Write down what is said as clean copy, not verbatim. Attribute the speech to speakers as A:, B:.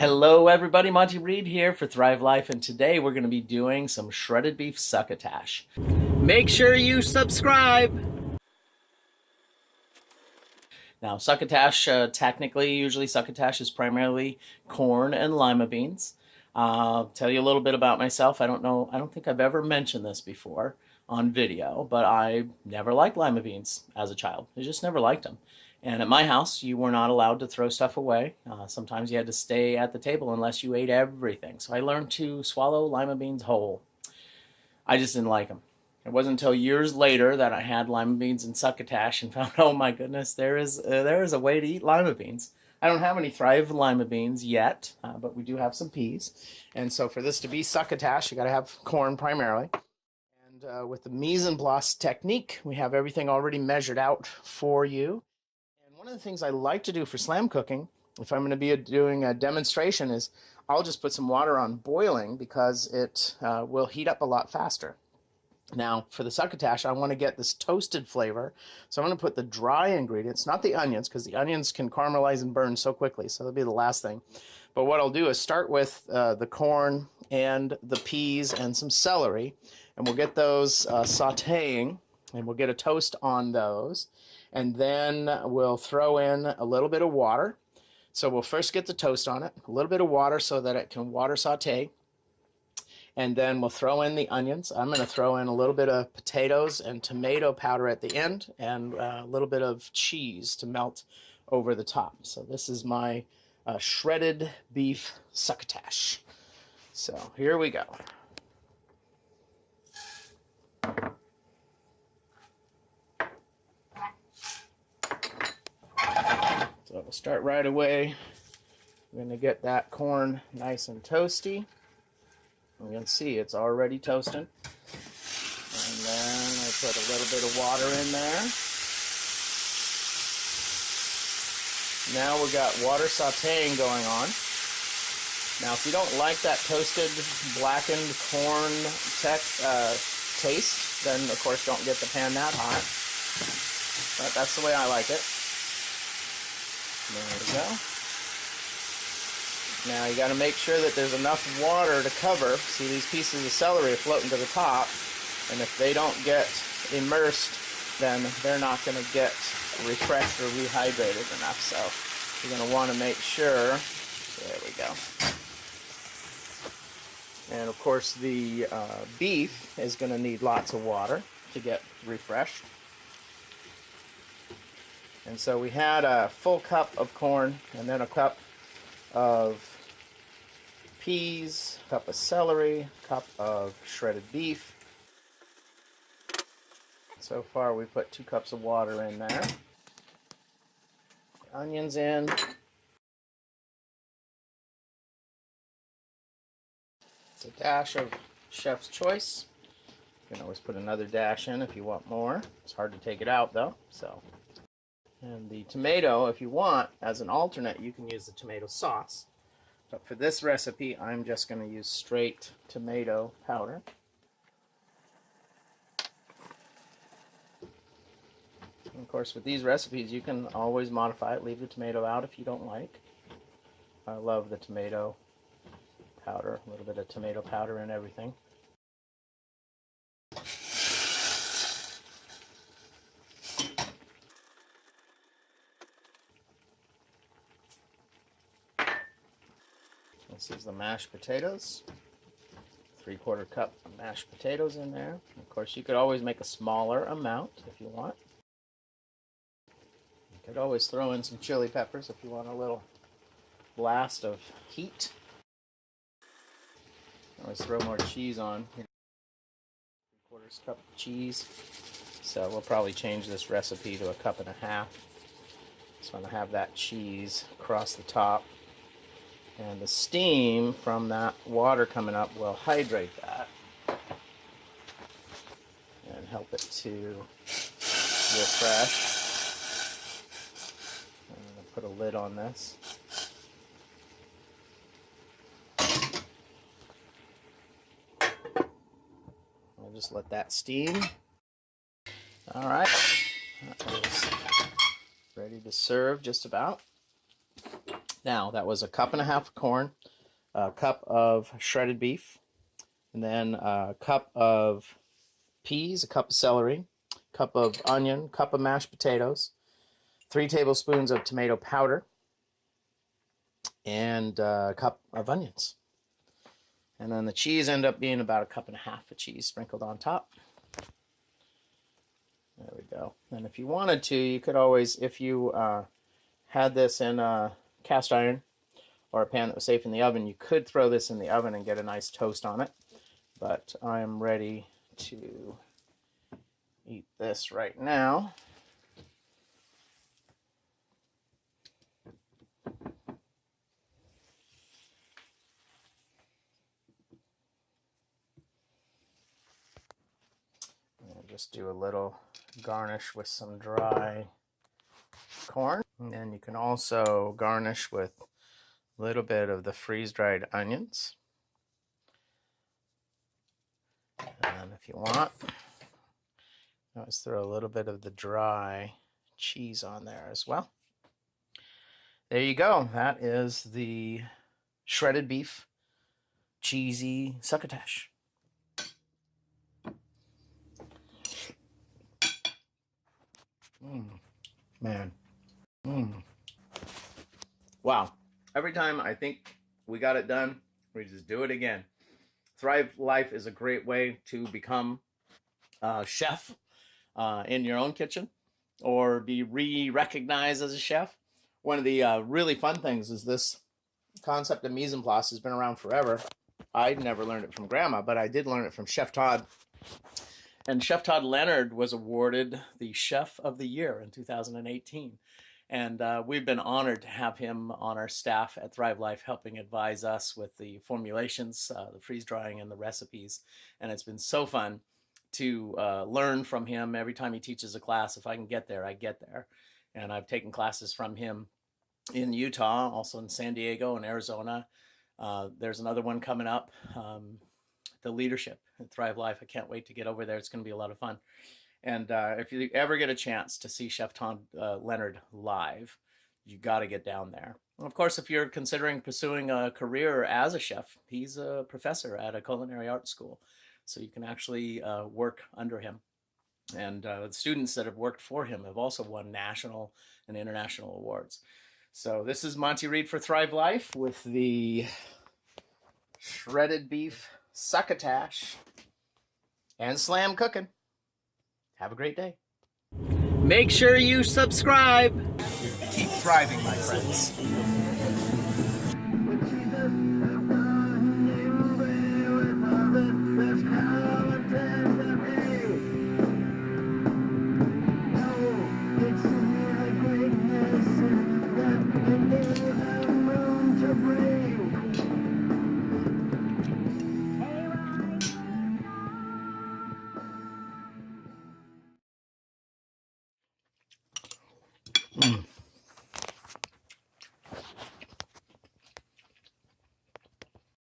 A: Hello everybody, Monty Reed here for Thrive Life, and today we're going to be doing some shredded beef succotash. Make sure you subscribe! Now succotash, usually succotash is primarily corn and lima beans. I'll tell you a little bit about myself. I don't think I've ever mentioned this before on video, but I never liked lima beans as a child. I just never liked them. And at my house, you were not allowed to throw stuff away. Sometimes you had to stay at the table unless you ate everything. So I learned to swallow lima beans whole. I just didn't like them. It wasn't until years later that I had lima beans and succotash and found, oh my goodness, there is a way to eat lima beans. I don't have any Thrive lima beans yet, but we do have some peas. And so for this to be succotash, you got to have corn primarily. And with the mise en place technique, we have everything already measured out for you. One of the things I like to do for slam cooking, if I'm going to be doing a demonstration, is I'll just put some water on boiling because it will heat up a lot faster. Now, for the succotash, I want to get this toasted flavor, so I'm going to put the dry ingredients, not the onions, because the onions can caramelize and burn so quickly, so that'll be the last thing. But what I'll do is start with the corn and the peas and some celery, and we'll get those sauteing, and we'll get a toast on those. And then we'll throw in a little bit of water. So we'll first get the toast on it, a little bit of water so that it can water saute. And then we'll throw in the onions. I'm going to throw in a little bit of potatoes and tomato powder at the end, and a little bit of cheese to melt over the top. So this is my shredded beef succotash. So here we go. So we'll start right away. We're going to get that corn nice and toasty. You can see it's already toasting. And then I put a little bit of water in there. Now we got water sauteing going on. Now if you don't like that toasted blackened corn taste, then of course don't get the pan that hot. But that's the way I like it. There we go. Now you got to make sure that there's enough water to cover. See, these pieces of celery are floating to the top, and if they don't get immersed, then they're not going to get refreshed or rehydrated enough. So you're going to want to make sure. There we go. And of course the beef is going to need lots of water to get refreshed. And so we had a full cup of corn, and then a cup of peas, a cup of celery, a cup of shredded beef. So far we put 2 cups of water in there. Onions in. It's a dash of chef's choice. You can always put another dash in if you want more. It's hard to take it out though, so. And the tomato, if you want, as an alternate, you can use the tomato sauce. But for this recipe, I'm just going to use straight tomato powder. And of course, with these recipes, you can always modify it. Leave the tomato out if you don't like. I love the tomato powder, a little bit of tomato powder in everything. This is the mashed potatoes. 3/4 cup of mashed potatoes in there. Of course, you could always make a smaller amount if you want. You could always throw in some chili peppers if you want a little blast of heat. Always throw more cheese on. 3/4 cup of cheese. So we'll probably change this recipe to 1.5 cups. So I'm going to have that cheese across the top. And the steam from that water coming up will hydrate that and help it to refresh. I'm going to put a lid on this. I'll just let that steam. Alright, that is ready to serve just about. Now, that was a cup and a half of corn, a cup of shredded beef, and then a cup of peas, a cup of celery, a cup of onion, a cup of mashed potatoes, 3 tablespoons of tomato powder, and a cup of onions. And then the cheese ended up being about a cup and a half of cheese sprinkled on top. There we go. And if you wanted to, you could always, if you had this in a cast iron or a pan that was safe in the oven, you could throw this in the oven and get a nice toast on it. But I'm ready to eat this right now. And just do a little garnish with some dry corn. And then you can also garnish with a little bit of the freeze-dried onions. And if you want, let's throw a little bit of the dry cheese on there as well. There you go. That is the shredded beef cheesy succotash. Man. Wow. Every time I think we got it done, we just do it again. Thrive Life is a great way to become a chef in your own kitchen or be re-recognized as a chef. One of the really fun things is this concept of mise en place has been around forever. I never learned it from Grandma, but I did learn it from Chef Todd. And Chef Todd Leonard was awarded the Chef of the Year in 2018. And we've been honored to have him on our staff at Thrive Life, helping advise us with the formulations, the freeze drying, and the recipes. And it's been so fun to learn from him every time he teaches a class. If I can get there, I get there. And I've taken classes from him in Utah, also in San Diego and Arizona. There's another one coming up, the leadership at Thrive Life. I can't wait to get over there. It's going to be a lot of fun. And if you ever get a chance to see Chef Todd Leonard live, you got to get down there. And of course, if you're considering pursuing a career as a chef, he's a professor at a culinary arts school. So you can actually work under him. And the students that have worked for him have also won national and international awards. So this is Monty Reed for Thrive Life with the shredded beef succotash and SlamCooking. Have a great day. Make sure you subscribe.
B: Keep thriving, my friends.